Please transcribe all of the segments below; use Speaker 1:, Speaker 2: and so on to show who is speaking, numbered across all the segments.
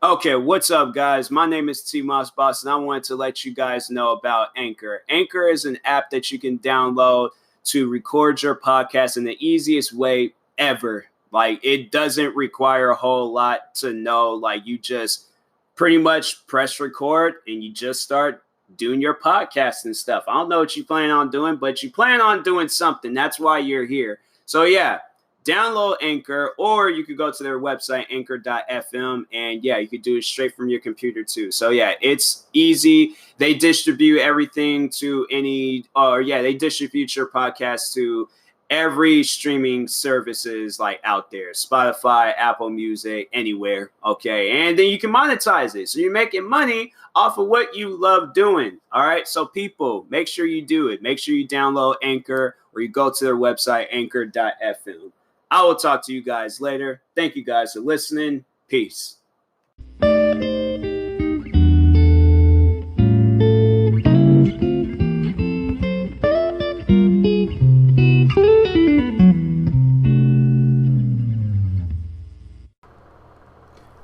Speaker 1: Okay, what's up, guys? My name is TMossBoss, and I wanted to let you guys know about Anchor. Anchor is an app that you can download to record your podcast in the easiest way ever. Like, it doesn't require a whole lot to know. Like, you just pretty much press record and you just start doing your podcast and stuff. I don't know what you plan on doing, but you plan on doing something. That's why you're here. So, yeah. Download Anchor, or you could go to their website, anchor.fm, and yeah, you could do it straight from your computer too. So yeah, it's easy. They distribute everything to they distribute your podcast to every streaming services like out there, Spotify, Apple Music, anywhere. Okay, and then you can monetize it. So you're making money off of what you love doing. All right, so people, make sure you do it. Make sure you download Anchor, or you go to their website, anchor.fm. I will talk to you guys later. Thank you guys for listening. Peace.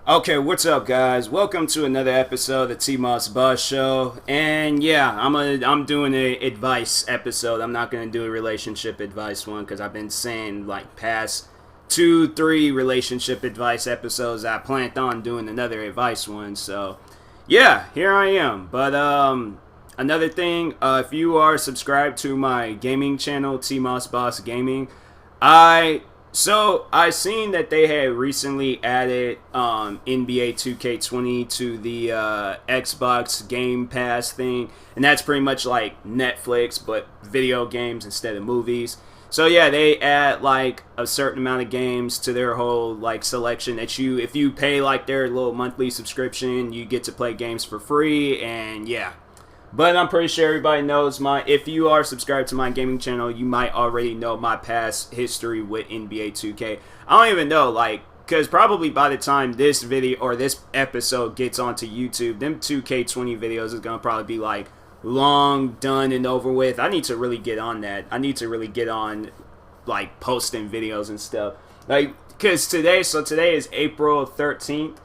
Speaker 1: Okay, what's up, guys? Welcome to another episode of the TMossBoss Show. And yeah, I'm doing a advice episode. I'm not gonna do a relationship advice one because I've been saying like past 2-3 relationship advice episodes I planned on doing another advice one. So yeah, here I am. But another thing, if you are subscribed to my gaming channel, TMossBoss Gaming, I seen that they had recently added NBA 2K20 to the Xbox Game Pass thing, and that's pretty much like Netflix but video games instead of movies. So yeah, they add like a certain amount of games to their whole like selection that if you pay like their little monthly subscription, you get to play games for free, and yeah. But I'm pretty sure everybody knows if you are subscribed to my gaming channel, you might already know my past history with NBA 2K. I don't even know, because probably by the time this video or this episode gets onto YouTube, them 2K20 videos is going to probably be like long done and over with. I need to really get on that. I need to really get on like posting videos and stuff. Because today is April 13th.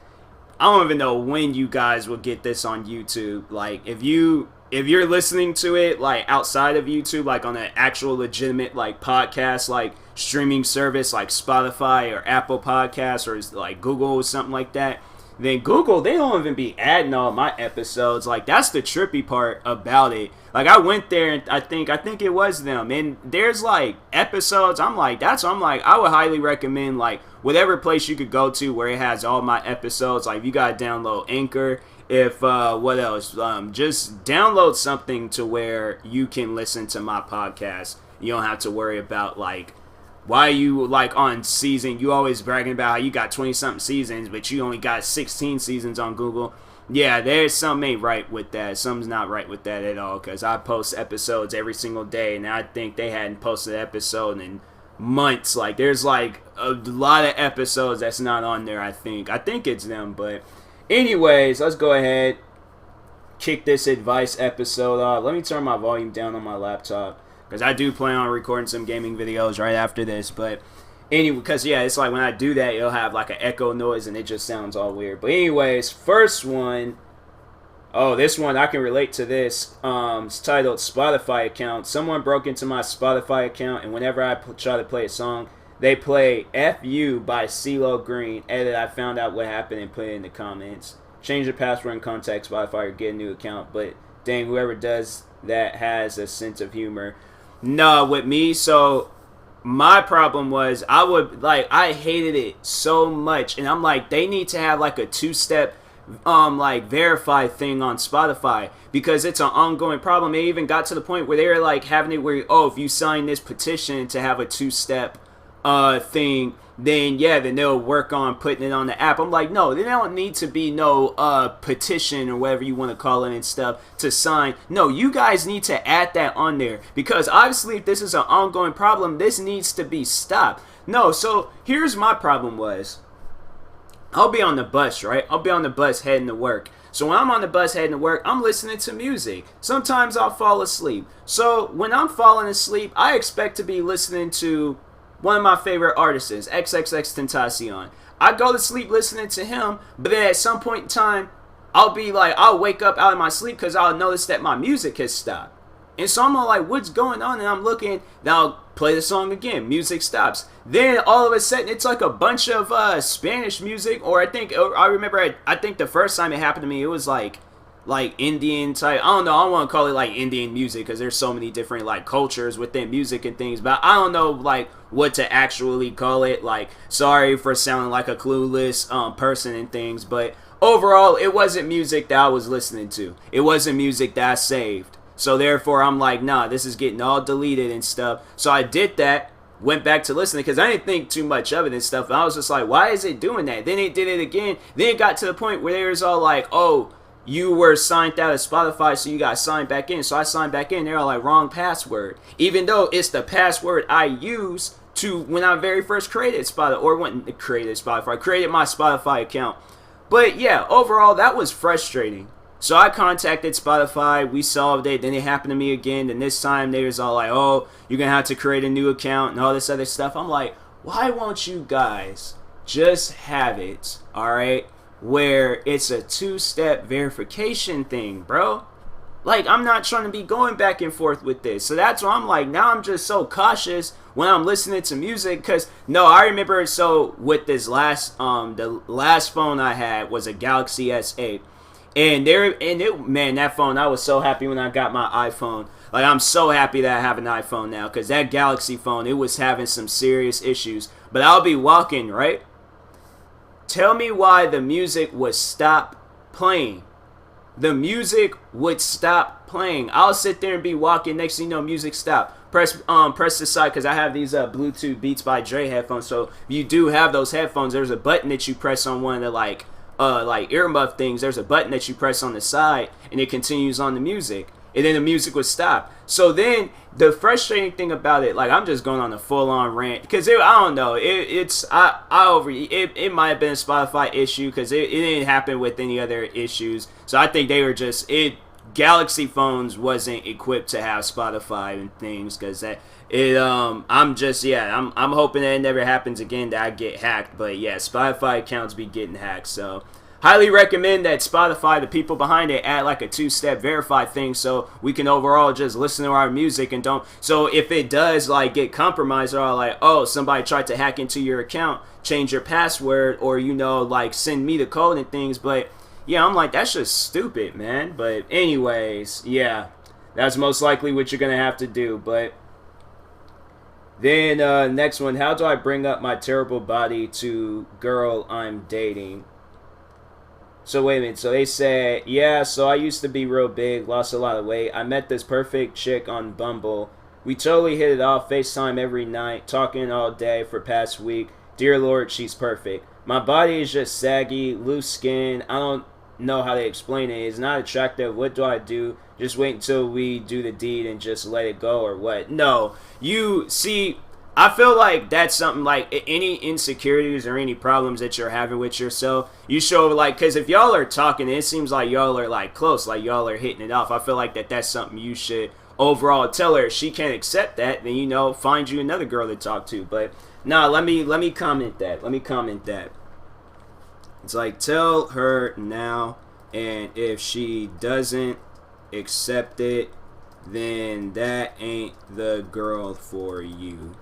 Speaker 1: I don't even know when you guys will get this on YouTube. Like, if you're listening to it like outside of YouTube, like on an actual legitimate like podcast, like streaming service, like Spotify or Apple Podcasts or like Google or something like that, then Google, they don't even be adding all my episodes. Like, that's the trippy part about it. Like, I went there and I think it was them, and there's like episodes. I would highly recommend like whatever place you could go to where it has all my episodes. Like, you gotta download Anchor. What else? Just download something to where you can listen to my podcast. You don't have to worry about like why you like on season. You always bragging about how you got 20-something seasons, but you only got 16 seasons on Google. Yeah, there's something ain't right with that. Something's not right with that at all, because I post episodes every single day, and I think they hadn't posted an episode in months. Like, there's like a lot of episodes that's not on there. I think it's them. But anyways, let's go ahead, kick this advice episode off. Let me turn my volume down on my laptop, because I do plan on recording some gaming videos right after this. But anyway, because yeah, it's like when I do that, it'll have like an echo noise and it just sounds all weird. But anyways, first one. Oh, this one, I can relate to this. It's titled Spotify Account. Someone broke into my Spotify account, and whenever I try to play a song, they play F.U. by CeeLo Green. Edit, I found out what happened and put it in the comments. Change the password and contact Spotify or get a new account. But dang, whoever does that has a sense of humor. No, with me, so my problem was I hated it so much. And I'm like, they need to have like a two-step like verify thing on Spotify, because it's an ongoing problem. They even got to the point where they were like having it where, if you sign this petition to have a two-step thing, then they'll work on putting it on the app. I'm like, no, there don't need to be no petition or whatever you want to call it and stuff to sign. No, you guys need to add that on there, because obviously if this is an ongoing problem, this needs to be stopped. No, so here's my problem was, I'll be on the bus, right? I'll be on the bus heading to work. So when I'm on the bus heading to work, I'm listening to music. Sometimes I'll fall asleep. So when I'm falling asleep, I expect to be listening to one of my favorite artists, XXXTentacion. I go to sleep listening to him, but then at some point in time, I'll wake up out of my sleep because I'll notice that my music has stopped. And so I'm all like, what's going on? And I'm looking, then I'll play the song again. Music stops. Then all of a sudden, it's like a bunch of Spanish music. Or I remember, I think the first time it happened to me, it was like Indian type. I don't know. I don't want to call it like Indian music because there's so many different like cultures within music and things. But I don't know like what to actually call it. Like, sorry for sounding like a clueless person and things. But overall, it wasn't music that I was listening to. It wasn't music that I saved. So therefore, I'm like, nah, this is getting all deleted and stuff. So I did that, went back to listening because I didn't think too much of it and stuff. And I was just like, why is it doing that? Then it did it again. Then it got to the point where they was all like, oh, you were signed out of Spotify, so you got signed back in. So I signed back in. They're all like, wrong password. Even though it's the password I used to when I very first created Spotify, or when created Spotify, I created my Spotify account. But yeah, overall, that was frustrating. So I contacted Spotify, we solved it, then it happened to me again, and this time they was all like, oh, you're going to have to create a new account and all this other stuff. I'm like, why won't you guys just have it, alright, where it's a two-step verification thing, bro? Like, I'm not trying to be going back and forth with this. So that's why I'm like, now I'm just so cautious when I'm listening to music. Because, no, I remember, so with this the last phone I had was a Galaxy S8. Man, that phone, I was so happy when I got my iPhone. Like, I'm so happy that I have an iPhone now, because that Galaxy phone, it was having some serious issues. But I'll be walking, right? Tell me why the music would stop playing. The music would stop playing. I'll sit there and be walking, next thing you know, music stop. Press the side, because I have these Bluetooth Beats by Dre headphones, so if you do have those headphones, there's a button that you press on one of the, like earmuff things. There's a button that you press on the side and it continues on the music, and then the music would stop. So then the frustrating thing about it, like, I'm just going on a full-on rant because I don't know, it might have been a Spotify issue because it didn't happen with any other issues. So I think they were just Galaxy phones wasn't equipped to have Spotify and things, because I'm hoping that it never happens again, that I get hacked. But yeah, Spotify accounts be getting hacked. So highly recommend that Spotify, the people behind it, add like a two-step verify thing so we can overall just listen to our music and don't. So if it does like get compromised, or like, oh, somebody tried to hack into your account, change your password, or like send me the code and things. But yeah, I'm like, that's just stupid, man. But anyways, yeah, that's most likely what you're gonna have to do. But then next one, how do I bring up my terrible body to girl I'm dating? So wait a minute, so they said, yeah, so I used to be real big, lost a lot of weight. I met this perfect chick on Bumble. We totally hit it off, FaceTime every night, talking all day for past week. Dear Lord, she's perfect. My body is just saggy, loose skin. I don't know how to explain it. It's not attractive. What do I do? Just wait until we do the deed and just let it go, or what? No, you see, I feel like that's something, like any insecurities or any problems that you're having with yourself, you show, like, because if y'all are talking, it seems like y'all are like close, like y'all are hitting it off. I feel like that's something you should overall tell her. If she can't accept that, then find you another girl to talk to. But nah, let me comment that. It's like, tell her now, and if she doesn't accept it, then that ain't the girl for you.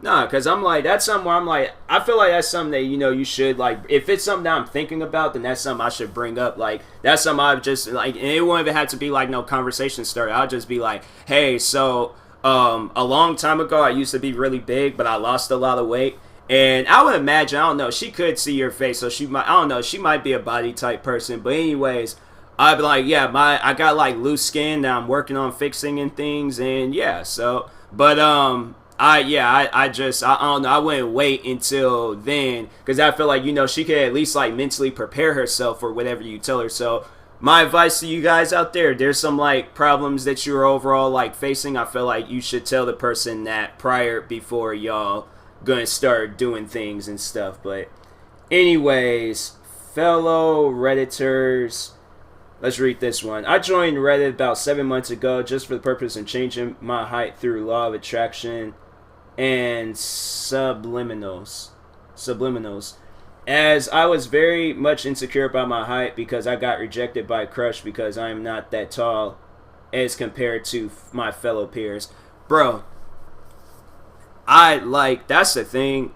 Speaker 1: Nah, because I'm like, that's something where I'm like, I feel like that's something that, you should, like, if it's something that I'm thinking about, then that's something I should bring up. Like, that's something I've just, like, and it won't even have to be, like, no conversation starter. I'll just be like, hey, so, a long time ago, I used to be really big, but I lost a lot of weight. And I would imagine, I don't know, she could see your face, so she might be a body type person. But anyways, I'd be like, yeah, I got, like, loose skin that I'm working on fixing and things, and yeah, so, but, I don't know, I wouldn't wait until then, because I feel like, she could at least, like, mentally prepare herself for whatever you tell her. So my advice to you guys out there, there's some, like, problems that you're overall, like, facing. I feel like you should tell the person that before y'all gonna start doing things and stuff. But anyways, fellow Redditors, let's read this one. I joined Reddit about 7 months ago just for the purpose of changing my height through law of attraction and subliminals. As I was very much insecure about my height because I got rejected by a crush because I am not that tall as compared to my fellow peers. Bro, that's the thing,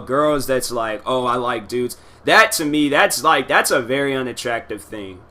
Speaker 1: girls that's like, oh, I like dudes. That to me, that's a very unattractive thing.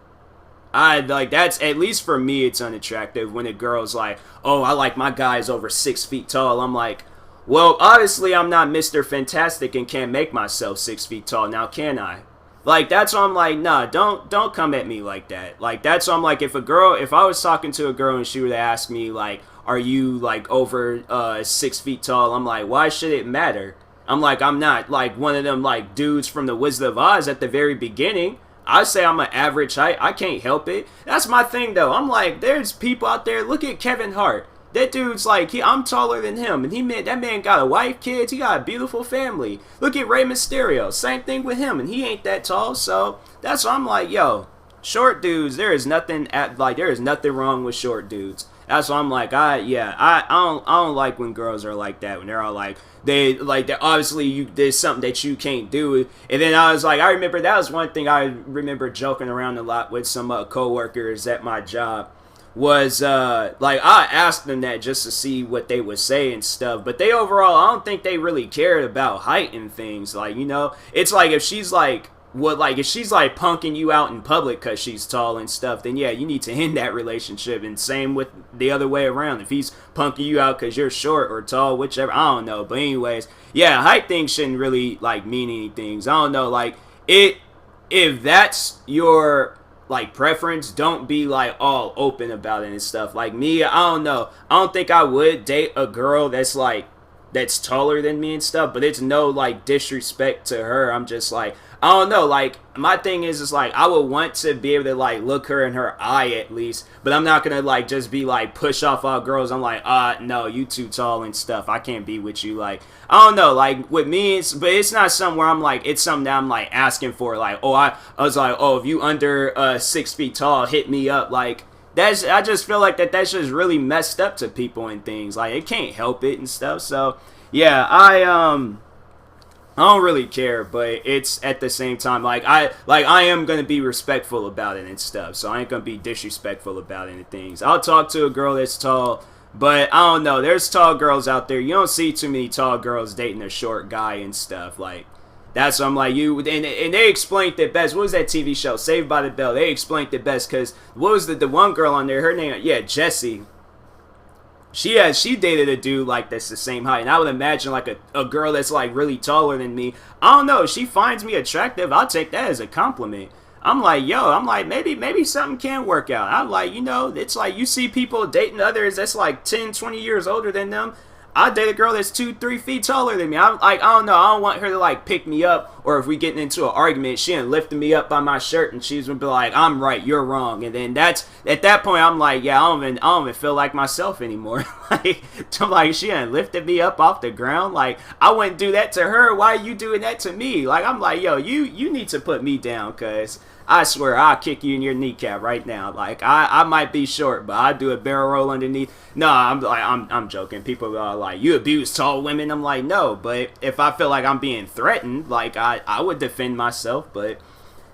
Speaker 1: That's, at least for me, it's unattractive when a girl's like, oh, I like my guys over 6 feet tall. I'm like, well, obviously I'm not Mr. Fantastic and can't make myself 6 feet tall. Now, can I? That's why I'm like, nah, don't come at me like that. That's why I'm like, if I was talking to a girl and she would ask me, like, are you, over 6 feet tall? I'm like, why should it matter? I'm like, I'm not, one of them, dudes from the Wizard of Oz at the very beginning. I say I'm an average height. I can't help it. That's my thing, though. I'm like, there's people out there. Look at Kevin Hart. That dude's I'm taller than him, and that man got a wife, kids. He got a beautiful family. Look at Rey Mysterio. Same thing with him, and he ain't that tall. So that's why I'm like, yo, short dudes. There is nothing wrong with short dudes. That's why I'm like, I don't like when girls are like that, when they're all like, they're obviously there's something that you can't do. And then I was like, I remember that was one thing I remember joking around a lot with some coworkers at my job. Was I asked them that just to see what they would say and stuff, but they overall, I don't think they really cared about height and things. It's like if she's if she's punking you out in public because she's tall and stuff, then yeah, you need to end that relationship. And same with the other way around. If he's punking you out because you're short or tall, whichever, I don't know. But anyways, yeah, height things shouldn't really mean anything. I don't know, if that's your preference, don't be all open about it and stuff. Me, I don't know. I don't think I would date a girl that's taller than me and stuff, but it's no disrespect to her. I'm just I don't know, my thing is I would want to be able to look her in her eye at least, but I'm not gonna just be push off all girls. I'm no, you too tall and stuff, I can't be with you. I don't know, with me, but it's not something where I'm it's something that I'm asking for, I was if you under 6 feet tall, hit me up. That's, I just feel that's just really messed up to people and things. It can't help it and stuff. So yeah, I don't really care, but it's at the same time I am gonna be respectful about it and stuff. So I ain't gonna be disrespectful about it and things. I'll talk to a girl that's tall, but I don't know. There's tall girls out there. You don't see too many tall girls dating a short guy and stuff. That's what I'm and they explained it best. What was that TV show, Saved by the Bell? They explained it best because what was the one girl on there? Her name, yeah, Jessie. She dated a dude that's the same height, and I would imagine a girl that's really taller than me. I don't know. If she finds me attractive, I'll take that as a compliment. I'm maybe something can work out. I'm it's you see people dating others that's 10, 20 years older than them. I date a girl that's 2-3 feet taller than me. I don't know. I don't want her to pick me up, or if we get into an argument, she ain't lifting me up by my shirt and she's gonna be I'm right, you're wrong. And then that's at that point I'm yeah, I don't even feel like myself anymore. I'm she ain't lifted me up off the ground. I wouldn't do that to her. Why are you doing that to me? I'm yo, you need to put me down, cause I swear I'll kick you in your kneecap right now. I might be short, but I do a barrel roll underneath. No, I'm joking. People are you abuse tall women. I'm no, but if I feel I'm being threatened, I would defend myself. But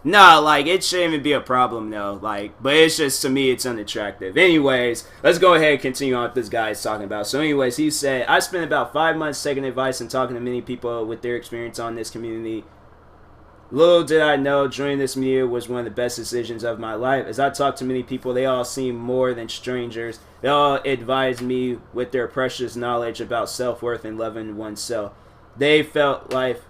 Speaker 1: no, it shouldn't even be a problem though. But it's just, to me, it's unattractive. Anyways, let's go ahead and continue on what this guy is talking about. So anyways, he said, I spent about 5 months taking advice and talking to many people with their experience on this community. Little did I know, joining this media was one of the best decisions of my life. As I talked to many people, they all seemed more than strangers. They all advised me with their precious knowledge about self-worth and loving oneself. They felt life,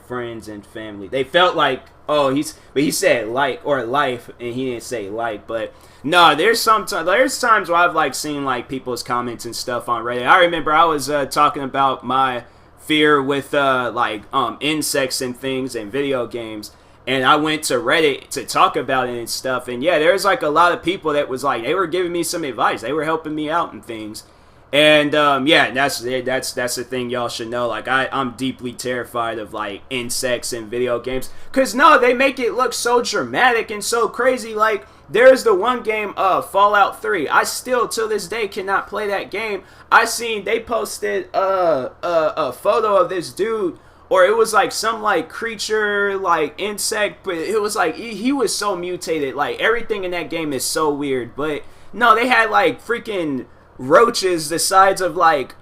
Speaker 1: friends, and family. They felt but he said or life, and he didn't say but no, there's times where I've seen people's comments and stuff on Reddit. I remember I was talking about my fear with insects and things and video games, and I went to Reddit to talk about it and stuff, and yeah, there's a lot of people that was they were giving me some advice, they were helping me out and things, And yeah, that's the thing y'all should know. Like I'm deeply terrified of like insects in video games, cause no, they make it look so dramatic and so crazy. Like there's the one game, Fallout 3. I still till this day cannot play that game. I seen they posted a photo of this dude, or it was like some like creature, like insect, but it was like he was so mutated. Like everything in that game is so weird. But no, they had like freaking roaches the size of like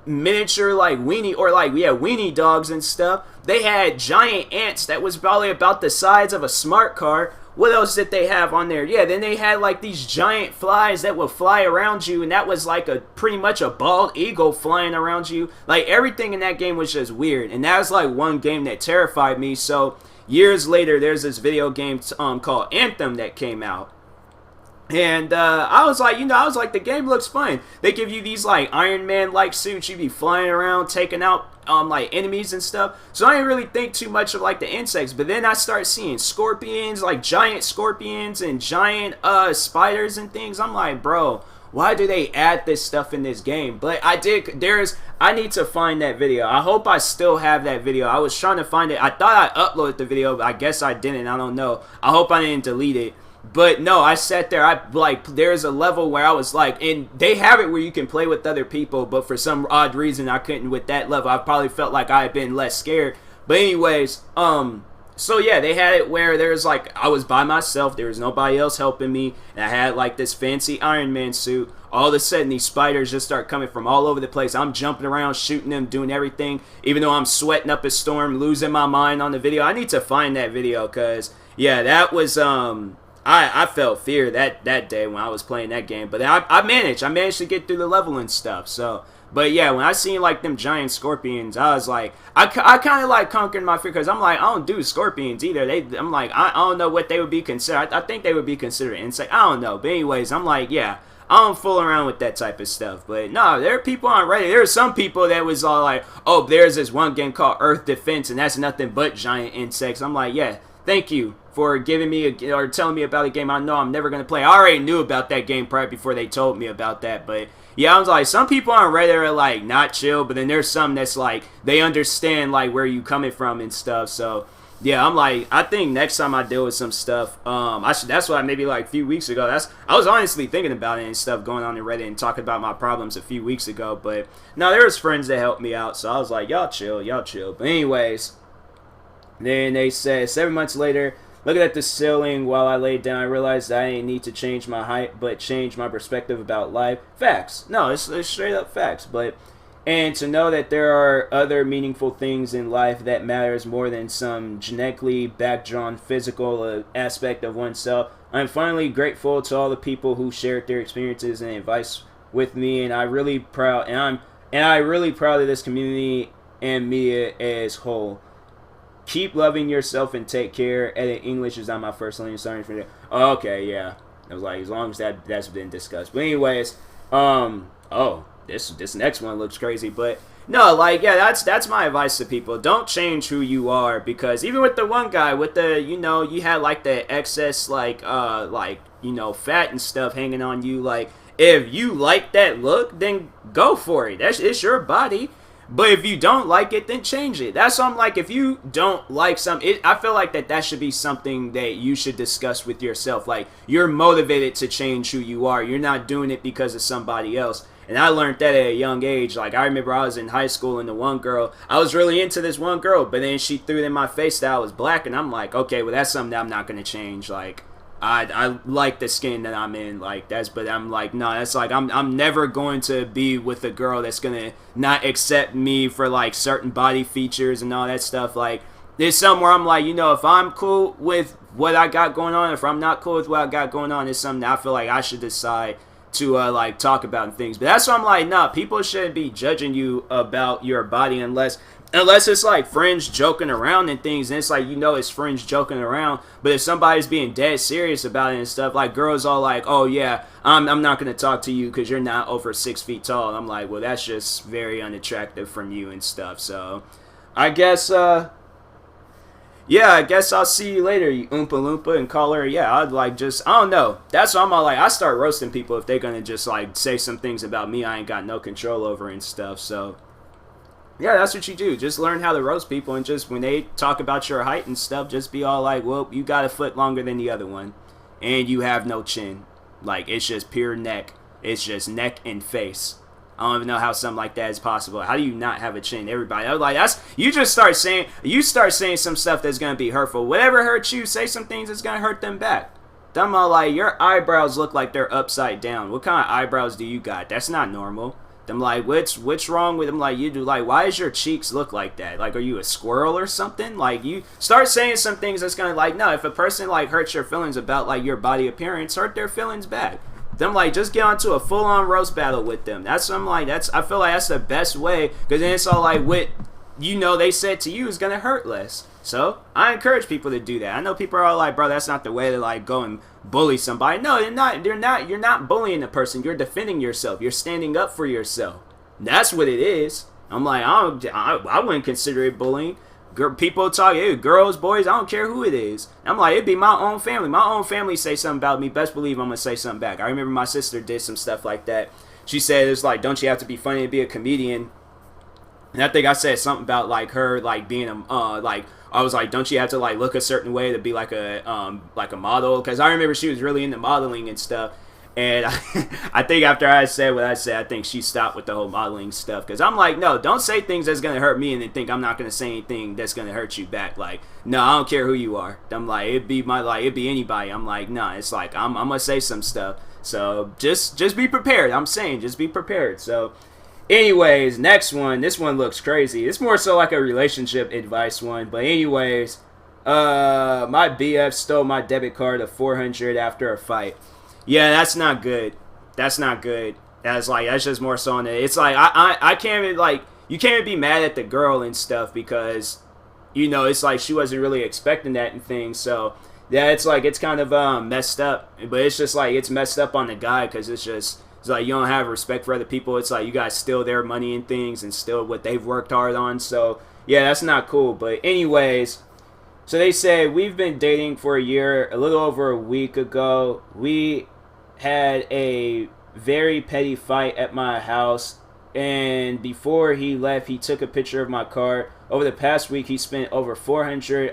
Speaker 1: miniature like weenie dogs and stuff. They had giant ants that was probably about the size of a smart car. What else did they have on there? Yeah, then they had like these giant flies that would fly around you, and that was like a pretty much a bald eagle flying around you. Like everything in that game was just weird, and that was like one game that terrified me. So years later, there's this video game called Anthem that came out. And I was like, the game looks fun. They give you these like Iron Man-like suits. You be flying around, taking out like enemies and stuff. So I didn't really think too much of like the insects. But then I start seeing scorpions, like giant scorpions and giant spiders and things. I'm like, bro, why do they add this stuff in this game? But I need to find that video. I hope I still have that video. I was trying to find it. I thought I uploaded the video, but I guess I didn't. I don't know. I hope I didn't delete it. But no, I sat there, there's a level where I was like, and they have it where you can play with other people, but for some odd reason I couldn't with that level. I probably felt like I had been less scared. But anyways, so yeah, they had it where there's like, I was by myself, there was nobody else helping me, and I had like this fancy Iron Man suit. All of a sudden, these spiders just start coming from all over the place. I'm jumping around, shooting them, doing everything, even though I'm sweating up a storm, losing my mind on the video. I need to find that video, because, yeah, that was, I felt fear that day when I was playing that game, but I managed to get through the level and stuff. So, but yeah, when I seen like them giant scorpions, I was like, I kind of like conquered my fear, because I'm like, I don't do scorpions either. I'm like, I don't know what they would be considered. I think they would be considered insect. I don't know, but anyways, I'm like, yeah, I don't fool around with that type of stuff. But no, there are people on Reddit. There are some people that was all like, oh, there's this one game called Earth Defense, and that's nothing but giant insects. I'm like, yeah, thank you for giving me or telling me about a game I know I'm never going to play. I already knew about that game probably before they told me about that. But yeah, I was like, some people on Reddit are like not chill, but then there's some that's like they understand like where you coming from and stuff. So yeah, I'm like, I think next time I deal with some stuff, that's why maybe like a few weeks ago, I was honestly thinking about it and stuff, going on in Reddit and talking about my problems a few weeks ago. But no, there was friends that helped me out, so I was like, y'all chill. But anyways, then they said 7 months later, looking at the ceiling while I laid down, I realized I didn't need to change my height, but change my perspective about life. Facts. No, it's straight up facts. And to know that there are other meaningful things in life that matters more than some genetically backdrawn physical aspect of oneself. I'm finally grateful to all the people who shared their experiences and advice with me, and I'm really proud of this community and me as whole. Keep loving yourself and take care. Edit English is not my first language. Sorry for that. Okay, yeah. I was like, as long as that's been discussed. But anyways, this next one looks crazy. But no, like, yeah, that's my advice to people. Don't change who you are, because even with the one guy with the, you had like the excess fat and stuff hanging on you. Like, if you like that look, then go for it. It's your body. But if you don't like it, then change it. That's something like, if you don't like something, I feel like that should be something that you should discuss with yourself. Like, you're motivated to change who you are. You're not doing it because of somebody else. And I learned that at a young age. Like, I remember I was in high school, and I was really into this one girl, but then she threw it in my face that I was black, and I'm like, okay, well, that's something that I'm not going to change. Like, I like the skin that I'm in, but I'm like, no, that's like, I'm never going to be with a girl that's gonna not accept me for like certain body features and all that stuff. Like, there's something where I'm like, if I'm cool with what I got going on, if I'm not cool with what I got going on, it's something that I feel like I should decide to talk about and things. But that's why I'm like, nah, people shouldn't be judging you about your body unless it's like friends joking around and things, and it's like, it's friends joking around. But if somebody's being dead serious about it and stuff, like girls are like, oh yeah, I'm not going to talk to you because you're not over 6 feet tall. I'm like, well, that's just very unattractive from you and stuff. So I guess yeah, I guess I'll see you later, you Oompa Loompa, and call her. Yeah, I'd like just, I don't know. That's why I'm all like, I start roasting people if they're gonna just like say some things about me I ain't got no control over and stuff. So yeah, that's what you do. Just learn how to roast people, and just when they talk about your height and stuff, just be all like, well, you got a foot longer than the other one, and you have no chin. Like, it's just pure neck. It's just neck and face. I don't even know how something like that is possible. How do you not have a chin? Everybody, I was like, that's, you start saying some stuff that's gonna be hurtful. Whatever hurts you, say some things that's gonna hurt them back. I'm all like, your eyebrows look like they're upside down. What kind of eyebrows do you got? That's not normal. I'm like, what's wrong with them? Like, you do, like, why does your cheeks look like that? Like, are you a squirrel or something? Like, you start saying some things that's gonna, like, no, if a person like hurts your feelings about like your body appearance, hurt their feelings back. Them like, just get onto a full-on roast battle with them. That's what I'm like, I feel like that's the best way, because then it's all like, what they said to you is gonna hurt less. So I encourage people to do that. I know people are all like, bro, that's not the way to like go and bully somebody. No, you're not. You're not bullying the person. You're defending yourself. You're standing up for yourself. That's what it is. I'm like, I wouldn't consider it bullying. People talk, hey, girls, boys, I don't care who it is. I'm like, it'd be my own family. My own family say something about me. Best believe I'm gonna say something back. I remember my sister did some stuff like that. She said, it's like, don't you have to be funny to be a comedian? And I think I said something about like her like being a like, I was like, don't you have to like look a certain way to be like a model? Because I remember she was really into modeling and stuff. And I think after I said what I said, I think she stopped with the whole modeling stuff. Because I'm like, no, don't say things that's going to hurt me and then think I'm not going to say anything that's going to hurt you back. Like, no, I don't care who you are. I'm like, it'd be anybody. I'm like, nah, it's like, I'm going to say some stuff. So just be prepared. I'm saying, just be prepared. So anyways, next one. This one looks crazy. It's more so like a relationship advice one. But anyways, my BF stole my debit card of $400 after a fight. Yeah, that's not good. That's not good. That's just more so on it. It's like I can't even, like, you can't even be mad at the girl and stuff because, you know, it's like she wasn't really expecting that and things. So yeah, it's like, it's kind of messed up. But it's just like, it's messed up on the guy because it's like you don't have respect for other people. It's like you guys steal their money and things and steal what they've worked hard on. So yeah, that's not cool. But anyways, so they say, we've been dating for a year. A little over a week ago, we had a very petty fight at my house, and before he left, he took a picture of my card. Over the past week, he spent over $400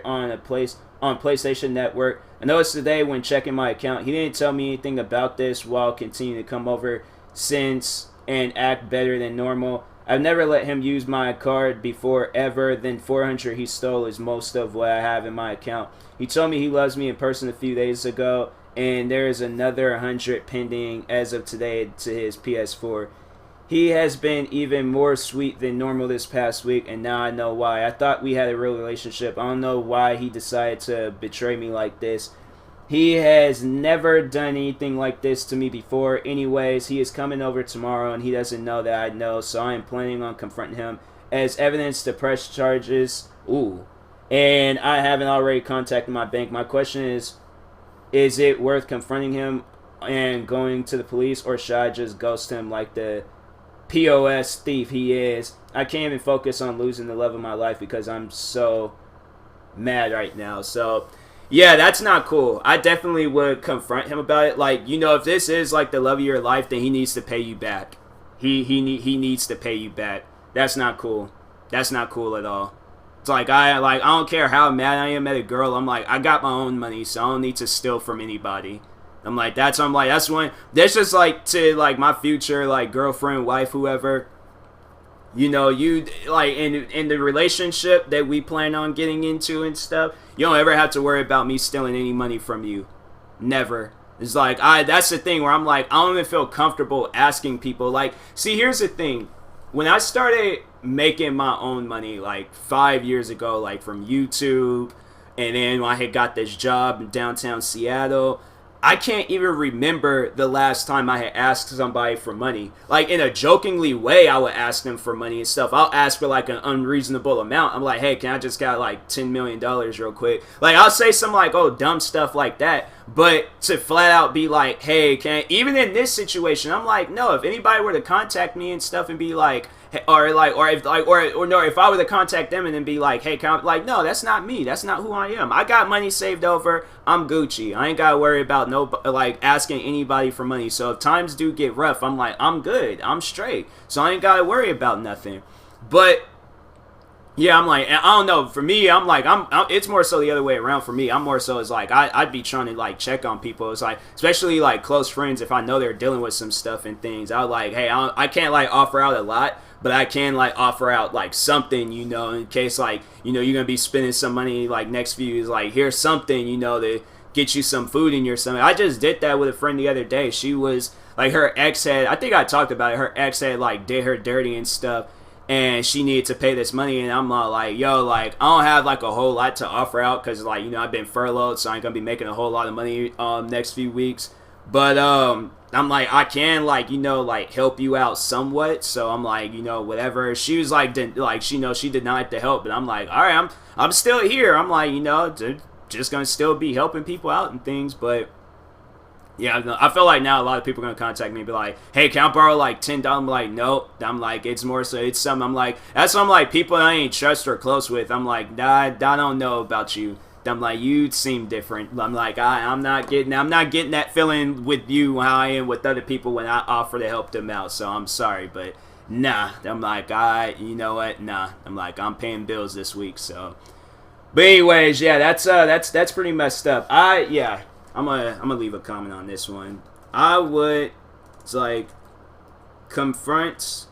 Speaker 1: on PlayStation Network. I noticed today when checking my account, he didn't tell me anything about this while continuing to come over since and act better than normal. I've never let him use my card before ever. Then $400 he stole is most of what I have in my account. He told me he loves me in person a few days ago, and there is another $100 pending as of today to his PS4. He has been even more sweet than normal this past week, and now I know why. I thought we had a real relationship. I don't know why he decided to betray me like this. He has never done anything like this to me before. Anyways, he is coming over tomorrow, and he doesn't know that I know, so I am planning on confronting him as evidence to press charges. Ooh. And I haven't already contacted my bank. My question is it worth confronting him and going to the police, or should I just ghost him like the POS thief he is? I can't even focus on losing the love of my life because I'm so mad right now. So yeah, that's not cool. I definitely would confront him about it. Like, you know, if this is like the love of your life, then he needs to pay you back. He needs to pay you back. That's not cool. That's not cool at all. It's like, I don't care how mad I am at a girl. I'm like, I got my own money, so I don't need to steal from anybody. That's just like to like my future like girlfriend, wife, whoever. You know, you like in the relationship that we plan on getting into and stuff, you don't ever have to worry about me stealing any money from you. Never. It's like, that's the thing where I'm like, I don't even feel comfortable asking people. Like, see, here's the thing. When I started making my own money like 5 years ago, like from YouTube, and then when I had got this job in downtown Seattle, I can't even remember the last time I had asked somebody for money. Like, in a jokingly way, I would ask them for money and stuff. I'll ask for like an unreasonable amount. I'm like, hey, can I just got like $10 million real quick? Like, I'll say some like, oh, dumb stuff like that. But to flat out be like, hey, even in this situation, I'm like, no, if anybody were to contact me and stuff and be like, or no, if I were to contact them and then be like, hey, like, no, that's not me. That's not who I am. I got money saved over. I'm Gucci. I ain't gotta worry about no like asking anybody for money. So if times do get rough, I'm like, I'm good. I'm straight. So I ain't gotta worry about nothing. But yeah, I'm like, I don't know. For me, I'm like, it's more so the other way around for me. I'm more so it's like, I'd be trying to like check on people. It's like, especially like close friends, if I know they're dealing with some stuff and things, I like, hey, I can't like offer out a lot, but I can like offer out like something, in case like, you're going to be spending some money like next few years, like here's something, to get you some food in your stomach. I just did that with a friend the other day. She was like, her ex had, I think I talked about it, her ex had like did her dirty and stuff. And she needed to pay this money, and I'm like, yo, like, I don't have, like, a whole lot to offer out, because, like, I've been furloughed, so I ain't gonna be making a whole lot of money, next few weeks, but, I'm like, I can, like, like, help you out somewhat, so I'm like, whatever. She was like, she denied the help, but I'm like, all right, I'm still here. I'm like, just gonna still be helping people out and things, but yeah, I feel like now a lot of people are going to contact me and be like, hey, can I borrow like $10? I'm like, nope. I'm like, it's more so, it's something. I'm like, that's some like people I ain't trust or close with. I'm like, I don't know about you. I'm like, you seem different. I'm like, I'm not getting that feeling with you how I am with other people when I offer to help them out. So I'm sorry, but nah. I'm like, you know what? Nah. I'm like, I'm paying bills this week. So, but anyways, yeah, that's pretty messed up. I'm gonna leave a comment on this one. I would like confront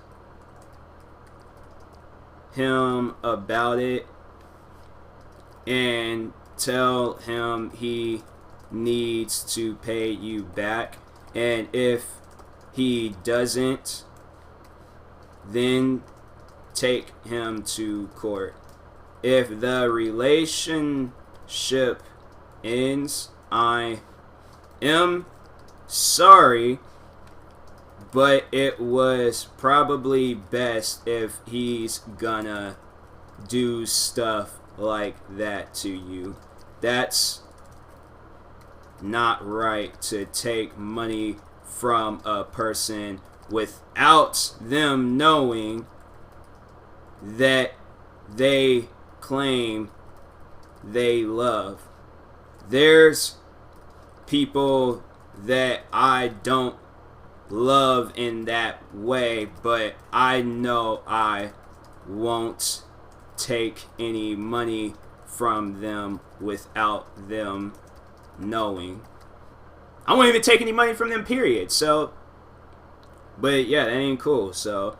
Speaker 1: him about it and tell him he needs to pay you back, and if he doesn't, then take him to court. If the relationship ends, I am sorry, but it was probably best if he's gonna do stuff like that to you. That's not right to take money from a person without them knowing that they claim they love. There's people that I don't love in that way, but I know I won't take any money from them without them knowing. I won't even take any money from them, period. So, but yeah, that ain't cool. So,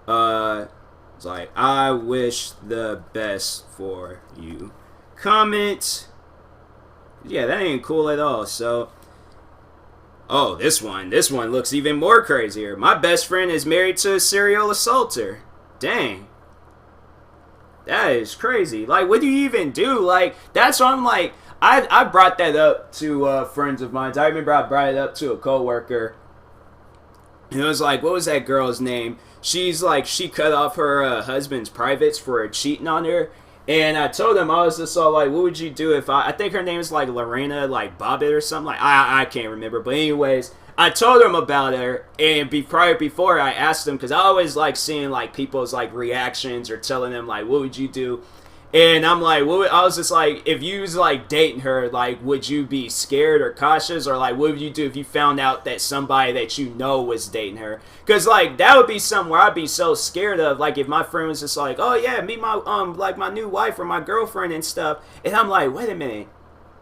Speaker 1: it's like, I wish the best for you. Comment. Yeah, that ain't cool at all. So, oh, this one looks even more crazier. My best friend is married to a serial assaulter. Dang. That is crazy. Like, what do you even do? Like, that's what I'm like, I brought that up to friends of mine. I remember I brought it up to a coworker. And it was like, what was that girl's name? She's like, she cut off her husband's privates for cheating on her. And I told him, I was just all like, what would you do if I think her name is like Lorena, like Bobbitt or something. Like, I can't remember. But anyways, I told him about her. And before I asked him, because I always like seeing like people's like reactions or telling them like, what would you do? And I'm like, I was just like, if you was like dating her, like, would you be scared or cautious? Or like, what would you do if you found out that somebody that you know was dating her? Because like, that would be something where I'd be so scared of. Like, if my friend was just like, oh yeah, meet my, like my new wife or my girlfriend and stuff. And I'm like, wait a minute.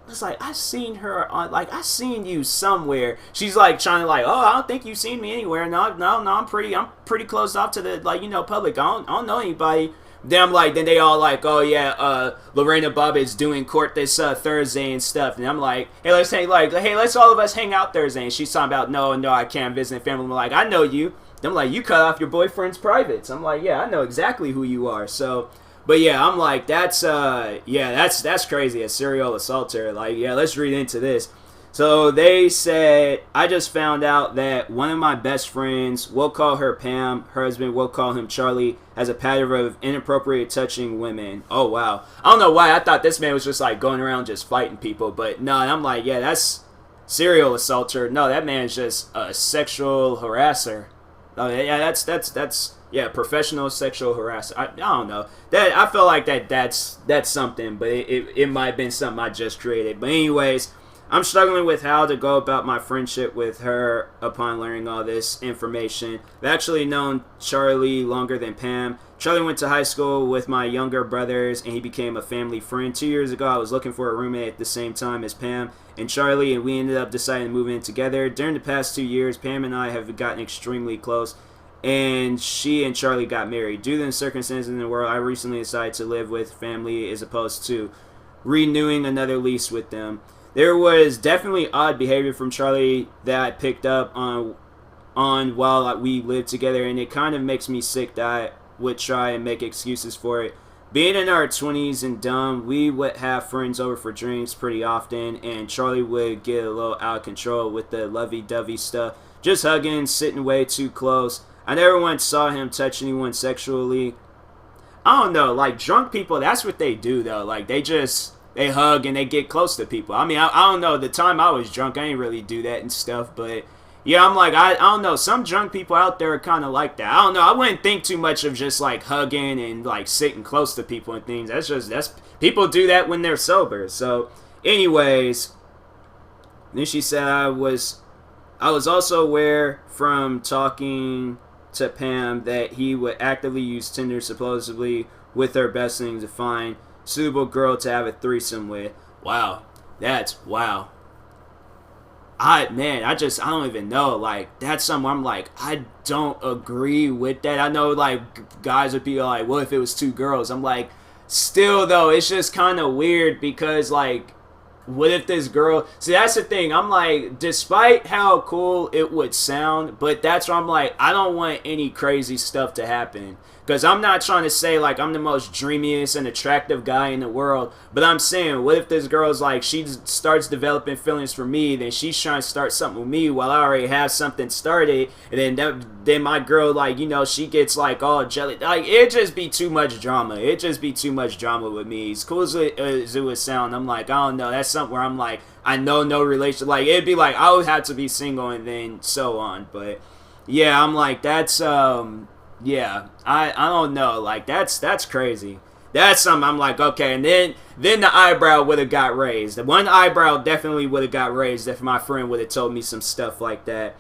Speaker 1: It's like, I seen her on, like, I seen you somewhere. She's like trying to like, oh, I don't think you've seen me anywhere. No, I'm pretty closed off to the, like, public. I don't know anybody. Then I'm like, then they all like, oh yeah, Lorena Bobbitt's doing court this Thursday and stuff. And I'm like, hey, let's all of us hang out Thursday. And she's talking about, no, I can't visit family. I'm like, I know you. I'm like, you cut off your boyfriend's privates. I'm like, yeah, I know exactly who you are. So, but yeah, I'm like, that's crazy. A serial assaulter. Like, yeah, let's read into this. So they said, I just found out that one of my best friends, we'll call her Pam, her husband, we'll call him Charlie, has a pattern of inappropriate touching women. Oh, wow. I don't know why. I thought this man was just like going around just fighting people. But no, I'm like, yeah, that's serial assaulter. No, that man's just a sexual harasser. Oh, yeah, that's Yeah, professional sexual harassment. I don't know. That I feel like that's something, but it might have been something I just created. But anyways, I'm struggling with how to go about my friendship with her upon learning all this information. I've actually known Charlie longer than Pam. Charlie went to high school with my younger brothers, and he became a family friend. 2 years ago, I was looking for a roommate at the same time as Pam and Charlie, and we ended up deciding to move in together. During the past 2 years, Pam and I have gotten extremely close, and she and Charlie got married. Due to the circumstances in the world, I recently decided to live with family as opposed to renewing another lease with them. There was definitely odd behavior from Charlie that I picked up on while we lived together, and it kind of makes me sick that I would try and make excuses for it. Being in our 20s and dumb, we would have friends over for drinks pretty often, and Charlie would get a little out of control with the lovey-dovey stuff, just hugging, sitting way too close. I never once saw him touch anyone sexually. I don't know, like drunk people, that's what they do though. Like they hug and they get close to people. I mean, I don't know, the time I was drunk, I didn't really do that and stuff, but yeah, I'm like, I don't know, some drunk people out there are kind of like that. I don't know, I wouldn't think too much of just like hugging and like sitting close to people and things. That's people do that when they're sober. So anyways, then she said I was also aware from talking to Pam that he would actively use Tinder supposedly with her best thing to find suitable girl to have a threesome with. Wow. That's wow. I don't even know. Like, that's something I'm like, I don't agree with that. I know, like, guys would be like, well, if it was two girls? I'm like, still, though, it's just kind of weird because, like, what if this girl... See, that's the thing. I'm like, despite how cool it would sound, but that's where I'm like, I don't want any crazy stuff to happen. Because I'm not trying to say, like, I'm the most dreamiest and attractive guy in the world. But I'm saying, what if this girl's like, she starts developing feelings for me, then she's trying to start something with me while I already have something started. And then my girl, like, you know, she gets, like, all jelly. Like, it'd just be too much drama. It'd just be too much drama with me. As cool as it would sound, I'm like, I don't know. That's something where I'm like, I know no relation. Like, it'd be like, I would have to be single and then so on. But, yeah, I'm like, that's, yeah, I don't know. Like, that's crazy. That's something I'm like, okay. And then the eyebrow would have got raised. The one eyebrow definitely would have got raised if my friend would have told me some stuff like that.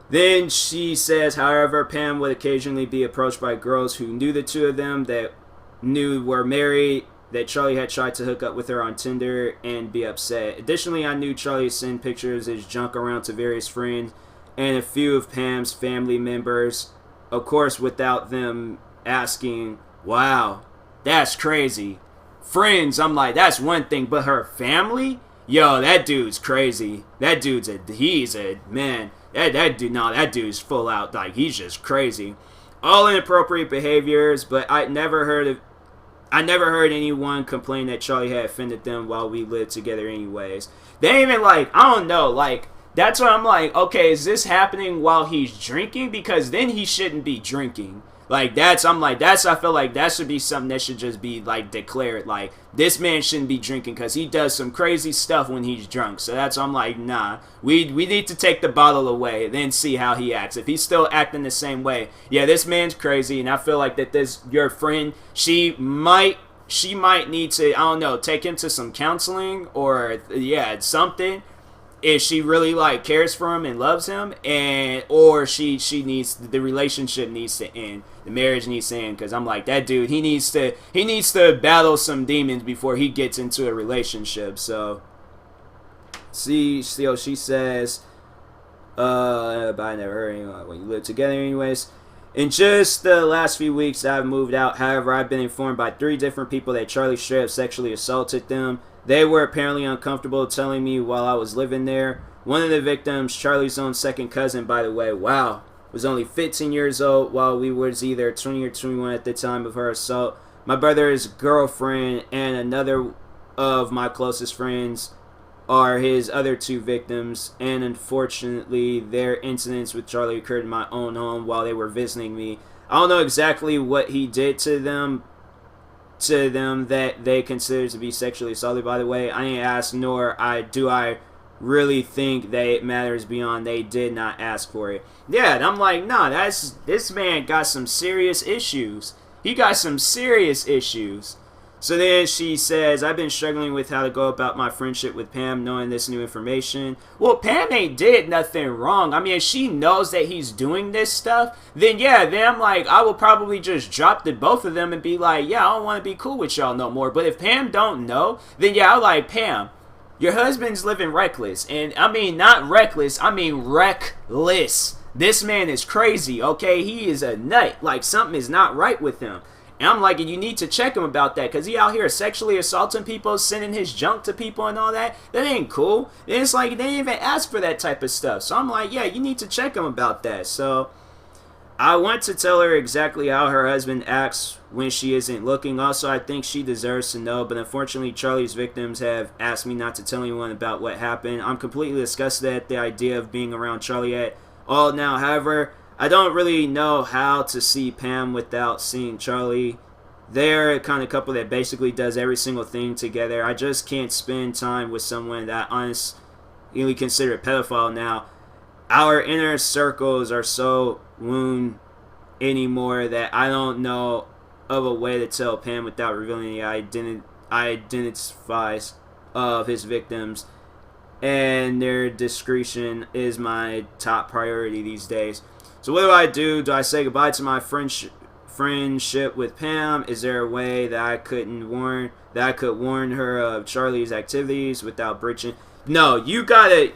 Speaker 1: Then she says, however, Pam would occasionally be approached by girls who knew the two of them that knew were married, that Charlie had tried to hook up with her on Tinder and be upset. Additionally, I knew Charlie sent pictures of his junk around to various friends and a few of Pam's family members. Of course, without them asking, wow, that's crazy. Friends, I'm like, that's one thing, but her family? Yo, that dude's crazy. That dude's man, that dude's full out, like, he's just crazy. All inappropriate behaviors, but I never heard anyone complain that Charlie had offended them while we lived together anyways. They ain't even like, I don't know, like, that's why I'm like, okay, is this happening while he's drinking? Because then he shouldn't be drinking. Like, I feel like that should be something that should just be, like, declared. Like, this man shouldn't be drinking because he does some crazy stuff when he's drunk. So that's why I'm like, nah, we need to take the bottle away and then see how he acts. If he's still acting the same way, yeah, this man's crazy. And I feel like that your friend, she might need to, I don't know, take him to some counseling or, yeah, something. If she really like cares for him and loves him, or she needs, the relationship needs to end, the marriage needs to end. Because I'm like, that dude, he needs to battle some demons before he gets into a relationship. So she says, but I never heard anyone when you live together anyways. In just the last few weeks, I've moved out. However, I've been informed by 3 different people that Charlie straight up sexually assaulted them. They were apparently uncomfortable telling me while I was living there. One of the victims, Charlie's own second cousin, by the way, wow, was only 15 years old while we was either 20 or 21 at the time of her assault. My brother's girlfriend and another of my closest friends are his other 2 victims, and unfortunately their incidents with Charlie occurred in my own home while they were visiting me. I don't know exactly what he did to them that they consider to be sexually assaulted. By the way, I ain't asked, nor do I really think that it matters beyond they did not ask for it. Yeah, and I'm like, nah, this man got some serious issues. He got some serious issues. So then she says, I've been struggling with how to go about my friendship with Pam knowing this new information. Well, Pam ain't did nothing wrong. I mean, if she knows that he's doing this stuff, then yeah, then I'm like, I will probably just drop the both of them and be like, yeah, I don't want to be cool with y'all no more. But if Pam don't know, then yeah, I'm like, Pam, your husband's living reckless. And I mean, not reckless, I mean reckless. This man is crazy, okay? He is a nut. Like, something is not right with him. And I'm like, you need to check him about that, because he out here sexually assaulting people, sending his junk to people and all that. That ain't cool. And it's like, they didn't even ask for that type of stuff. So I'm like, yeah, you need to check him about that. So I want to tell her exactly how her husband acts when she isn't looking. Also, I think she deserves to know, but unfortunately, Charlie's victims have asked me not to tell anyone about what happened. I'm completely disgusted at the idea of being around Charlie at all now. However, I don't really know how to see Pam without seeing Charlie. They're a kind of couple that basically does every single thing together. I just can't spend time with someone that I honestly consider a pedophile now. Our inner circles are so wound anymore that I don't know of a way to tell Pam without revealing the identities of his victims, and their discretion is my top priority these days. So what do I do? Do I say goodbye to my friendship with Pam? Is there a way that I could warn her of Charlie's activities without breaching? No, you gotta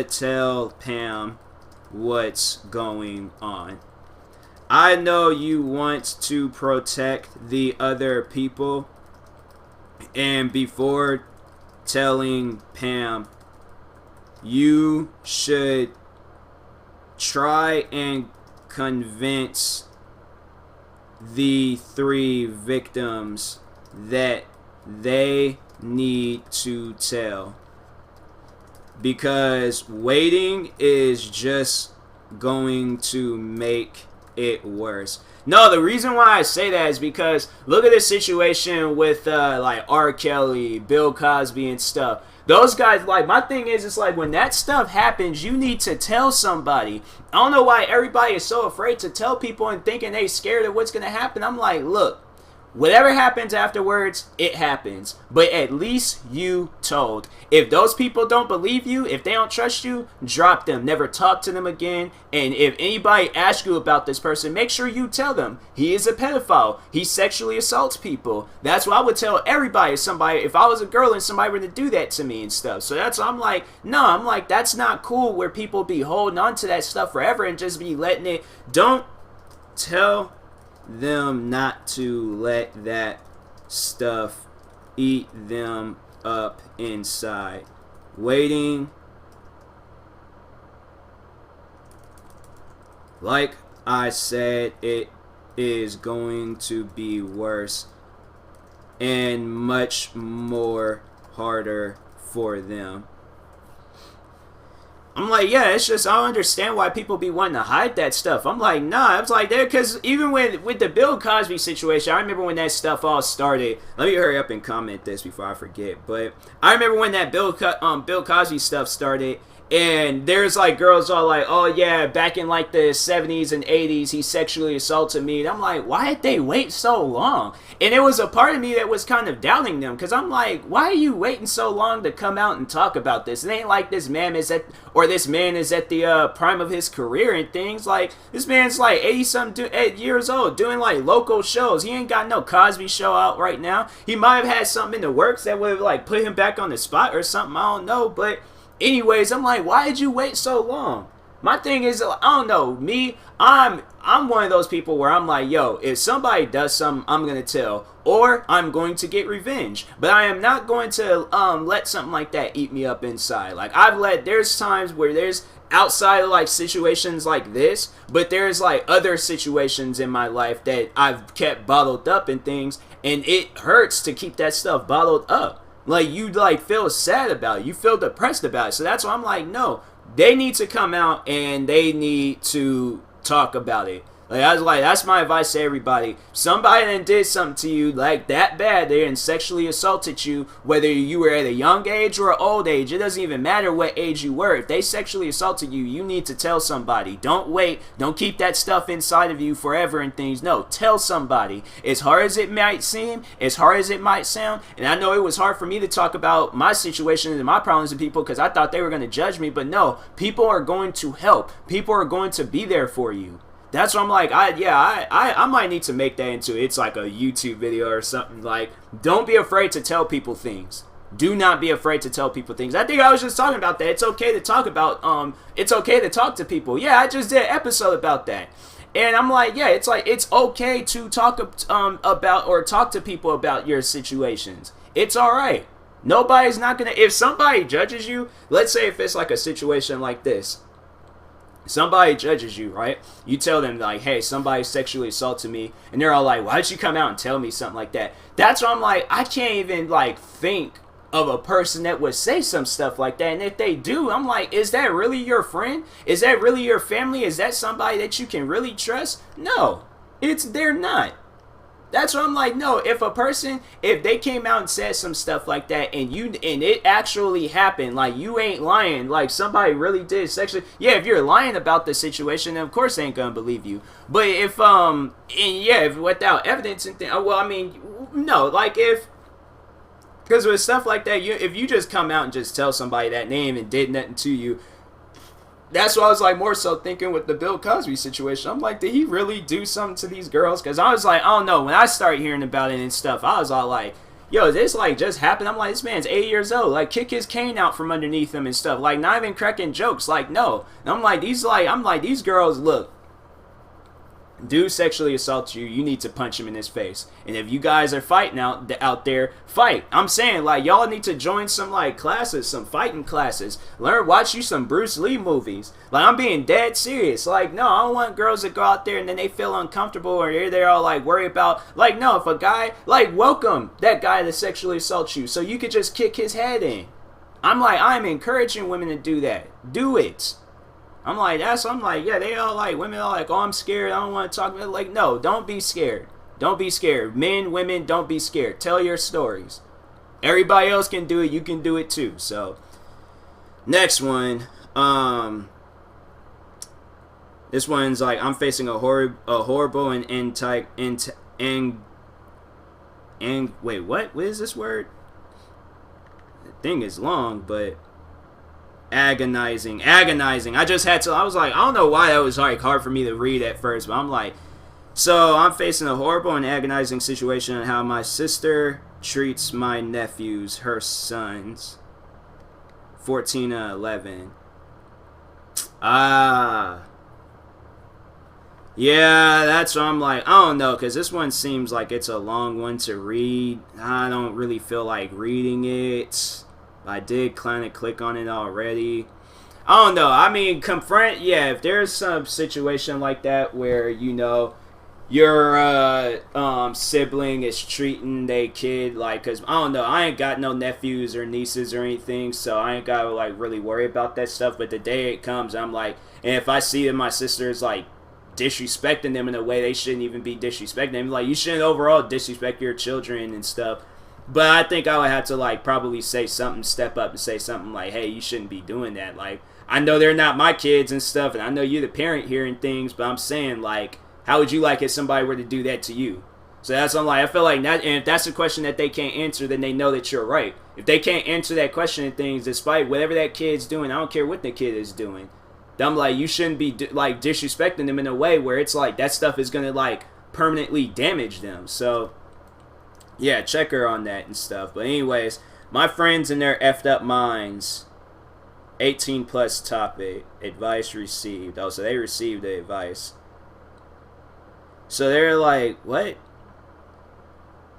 Speaker 1: tell Pam what's going on. I know you want to protect the other people, and before telling Pam, you should try and convince the 3 victims that they need to tell, because waiting is just going to make it worse. No, the reason why I say that is because look at this situation with like R. Kelly, Bill Cosby and stuff. Those guys, like, my thing is, it's like when that stuff happens, you need to tell somebody. I don't know why everybody is so afraid to tell people and thinking they scared of what's going to happen. I'm like, look, whatever happens afterwards, it happens. But at least you told. If those people don't believe you, if they don't trust you, drop them. Never talk to them again. And if anybody asks you about this person, make sure you tell them. He is a pedophile. He sexually assaults people. That's what I would tell everybody. If I was a girl and somebody were to do that to me and stuff. So that's why I'm like, no, I'm like, that's not cool where people be holding on to that stuff forever and just be letting it. Don't tell them not to let that stuff eat them up inside. Waiting, like I said, it is going to be worse and much more harder for them. I'm like, yeah, it's just, I don't understand why people be wanting to hide that stuff. I'm like, nah, I was like, there, because even with the Bill Cosby situation, I remember when that stuff all started. Let me hurry up and comment this before I forget. But I remember when that Bill Cosby stuff started, and there's like girls all like, oh yeah, back in like the 70s and 80s, he sexually assaulted me. And I'm like, why did they wait so long? And it was a part of me that was kind of doubting them, because I'm like, why are you waiting so long to come out and talk about this? It ain't like this man is at the prime of his career and things. Like, this man's like 80-something years old doing like local shows. He ain't got no Cosby show out right now. He might have had something in the works that would have like put him back on the spot or something. I don't know, but anyways, I'm like, why did you wait so long? My thing is, I don't know, me, I'm one of those people where I'm like, yo, if somebody does something, I'm going to tell, or I'm going to get revenge. But I am not going to let something like that eat me up inside. Like, there's times where there's outside of like situations like this, but there's like other situations in my life that I've kept bottled up and things, and it hurts to keep that stuff bottled up. Like, you like feel sad about it, you feel depressed about it. So that's why I'm like, no, they need to come out and they need to talk about it. Like, I was like, that's my advice to everybody. Somebody that did something to you like that bad there and sexually assaulted you, whether you were at a young age or an old age, it doesn't even matter what age you were. If they sexually assaulted you, you need to tell somebody. Don't wait. Don't keep that stuff inside of you forever and things. No, tell somebody. As hard as it might seem, as hard as it might sound, and I know it was hard for me to talk about my situation and my problems to people because I thought they were going to judge me, but no, people are going to help. People are going to be there for you. That's what I'm like, I might need to make that into, it's like a YouTube video or something. Like, don't be afraid to tell people things. Do not be afraid to tell people things. I think I was just talking about that. It's okay to talk about, it's okay to talk to people. Yeah, I just did an episode about that. And I'm like, yeah, it's like, it's okay to talk about or talk to people about your situations. It's alright. Nobody's not gonna, if somebody judges you, let's say if it's like a situation like this. Somebody judges you, right? You tell them, like, hey, somebody sexually assaulted me. And they're all like, why did you come out and tell me something like that? That's why I'm like, I can't even, like, think of a person that would say some stuff like that. And if they do, I'm like, is that really your friend? Is that really your family? Is that somebody that you can really trust? No, they're not. That's what I'm like, no, if a person, if they came out and said some stuff like that and it actually happened, like, you ain't lying, like, somebody really did sexually, yeah, if you're lying about the situation, then of course they ain't gonna believe you. But if, if without evidence and well, I mean, no, like, because with stuff like that, if you just come out and just tell somebody that name and did nothing to you, that's what I was like more so thinking with the Bill Cosby situation. I'm like, did he really do something to these girls? Because I was like, I don't know. When I started hearing about it and stuff, I was all like, yo, this like just happened. I'm like, this man's 8 years old. Like, kick his cane out from underneath him and stuff. Like, not even cracking jokes. Like, no. And I'm like, these girls, look, do sexually assault you, you need to punch him in his face. And if you guys are fighting out there, fight. I'm saying, like, y'all need to join some, like, classes, some fighting classes. Watch you some Bruce Lee movies. Like, I'm being dead serious. Like, no, I don't want girls to go out there and then they feel uncomfortable or they're all, like, worried about, like, no, if a guy, like, welcome that guy to sexually assault you so you could just kick his head in. I'm like, I'm encouraging women to do that. Do it. I'm like, yeah, they all like, women are like, oh, I'm scared, I don't want to talk about it. Like, no, don't be scared. Don't be scared. Men, women, don't be scared. Tell your stories. Everybody else can do it, you can do it too. So, next one. This one's like, I'm facing a horrible and wait, what? What is this word? The thing is long, but agonizing. I was like, I don't know why that was like hard for me to read at first, but I'm like, so I'm facing a horrible and agonizing situation on how my sister treats my nephews, her sons, 14 and 11. Yeah, that's what I'm like, I don't know, because this one seems like it's a long one to read. I don't really feel like reading it. I did kind of click on it already. I don't know. I mean, confront, yeah, if there's some situation like that where, you know, your sibling is treating their kid like, because, I don't know, I ain't got no nephews or nieces or anything, so I ain't got to, like, really worry about that stuff. But the day it comes, I'm like, and if I see that my sister is, like, disrespecting them in a way they shouldn't even be disrespecting them, like, you shouldn't overall disrespect your children and stuff. But I think I would have to, like, probably say something, step up and say something like, hey, you shouldn't be doing that. Like, I know they're not my kids and stuff, and I know you're the parent here and things, but I'm saying, like, how would you like if somebody were to do that to you? So that's what I'm like, I feel like that, and if that's a question that they can't answer, then they know that you're right. If they can't answer that question and things, despite whatever that kid's doing, I don't care what the kid is doing, I'm like, you shouldn't be, like, disrespecting them in a way where it's like, that stuff is going to, like, permanently damage them. So yeah, check her on that and stuff. But anyways, my friends in their effed up minds, 18 plus topic, advice received. Oh, so they received the advice. So they're like, what?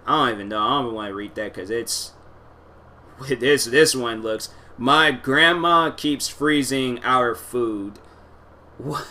Speaker 1: I don't even know. I don't even want to read that because it's, this one looks, my grandma keeps freezing our food. What?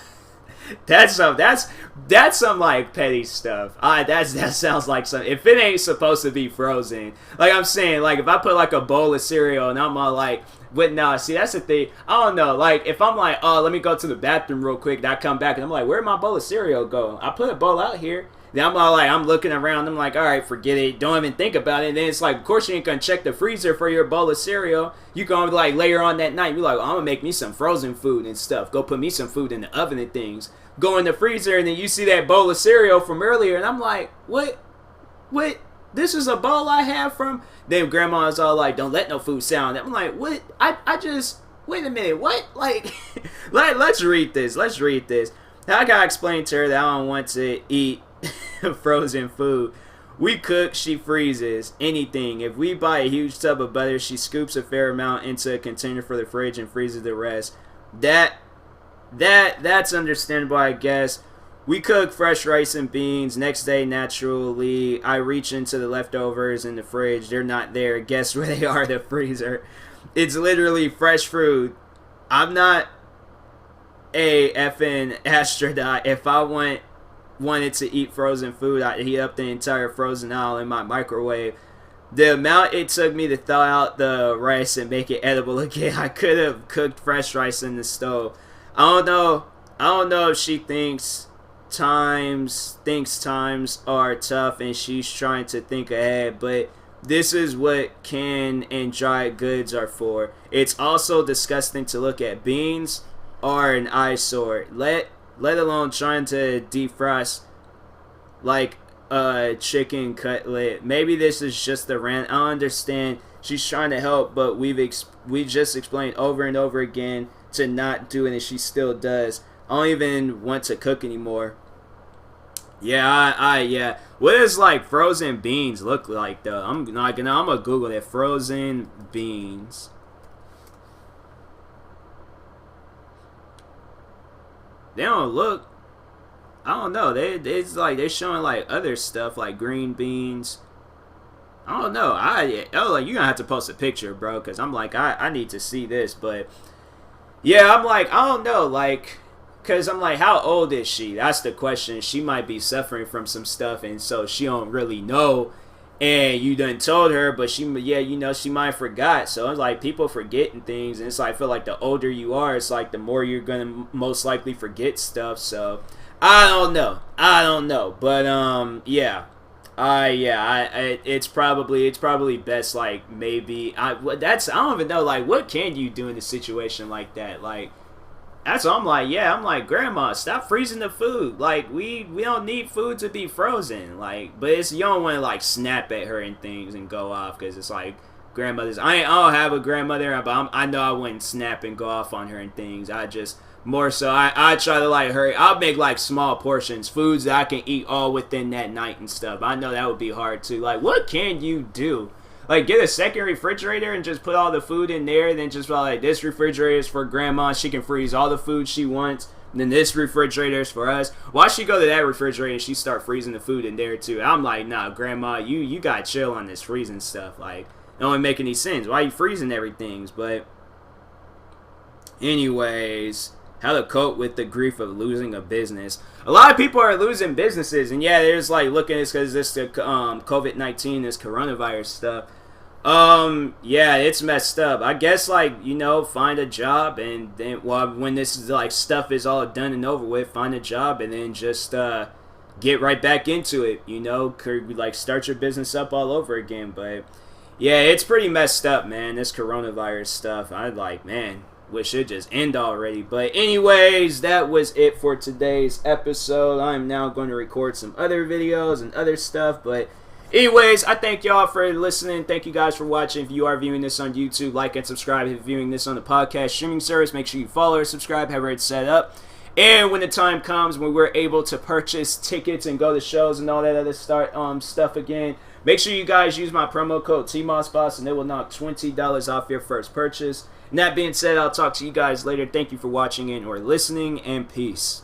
Speaker 1: That's some like petty stuff. That sounds like some. If it ain't supposed to be frozen, like I'm saying, like if I put like a bowl of cereal and I'm all like, but no, see that's the thing. I don't know. Like if I'm like, oh, let me go to the bathroom real quick, and I come back and I'm like, where'd my bowl of cereal go? I put a bowl out here. Then I'm all like, I'm looking around. I'm like, all right, forget it. Don't even think about it. And then it's like, of course you ain't gonna check the freezer for your bowl of cereal. You gonna like later on that night, be like, I'm gonna make me some frozen food and stuff. Go put me some food in the oven and things. Go in the freezer and then you see that bowl of cereal from earlier, and I'm like, what? This is a bowl I have from. Then grandma's all like, don't let no food sound. I'm like, what? I just wait a minute. What? Like, let's read this. I gotta explain to her that I don't want to eat frozen food. We cook, she freezes anything. If we buy a huge tub of butter, she scoops a fair amount into a container for the fridge and freezes the rest. That's understandable, I guess. We cook fresh rice and beans. Next day, naturally, I reach into the leftovers in the fridge. They're not there. Guess where they are? The freezer. It's literally fresh food. I'm not a effing astronaut. If I wanted to eat frozen food, I'd heat up the entire frozen aisle in my microwave. The amount it took me to thaw out the rice and make it edible again, I could have cooked fresh rice in the stove. I don't know if she thinks times are tough and she's trying to think ahead, but this is what canned and dried goods are for. It's also disgusting to look at. Beans are an eyesore. Let alone trying to defrost like a chicken cutlet. Maybe this is just a rant. I understand she's trying to help, but we just explained over and over again to not do it, and she still does. I don't even want to cook anymore. Yeah, yeah. What does like frozen beans look like though? I'm gonna Google it. Frozen beans. They don't look. I don't know. It's like they're showing like other stuff like green beans. I don't know. Like you're gonna have to post a picture, bro, because I'm like I need to see this. But yeah, I'm like I don't know, like. Because I'm like, how old is she? That's the question. She might be suffering from some stuff, and so she don't really know. And you done told her, but she might have forgot. So it's like people forgetting things, and it's like I feel like the older you are, it's like the more you're gonna most likely forget stuff. So I don't know. But yeah. It's probably best, like, maybe I don't even know, like, what can you do in a situation like that? Like, that's what I'm like, Grandma, stop freezing the food. Like, we don't need food to be frozen. Like, but it's, you don't want to, like, snap at her and things and go off, because it's like, grandmothers, I don't have a grandmother, but I know I wouldn't snap and go off on her and things. I just, more so, I try to, like, hurry. I'll make, like, small portions, foods that I can eat all within that night and stuff. I know that would be hard, too. Like, what can you do? Like, get a second refrigerator and just put all the food in there. Then just like, this refrigerator is for grandma. She can freeze all the food she wants. And then this refrigerator is for us. Why she go to that refrigerator and she start freezing the food in there too? I'm like, nah, grandma, you got to chill on this freezing stuff. Like, it don't make any sense. Why you freezing everything? But anyways, how to cope with the grief of losing a business. A lot of people are losing businesses. And yeah, there's like, looking at this because this COVID-19, this coronavirus stuff. Yeah, it's messed up. I guess, like, find a job, and then, well, when this is, like, stuff is all done and over with, find a job, and then just, get right back into it, like, start your business up all over again. But yeah, it's pretty messed up, man, this coronavirus stuff. Man, wish it just end already. But anyways, that was it for today's episode. I'm now going to record some other videos and other stuff, but anyways, I thank y'all for listening. Thank you guys for watching. If you are viewing this on YouTube, like and subscribe. If you're viewing this on the podcast streaming service, make sure you follow or subscribe, however it's set up. And when the time comes when we're able to purchase tickets and go to shows and all that other stuff again, make sure you guys use my promo code TMossBoss, and it will knock $20 off your first purchase. And that being said, I'll talk to you guys later. Thank you for watching and or listening, and peace.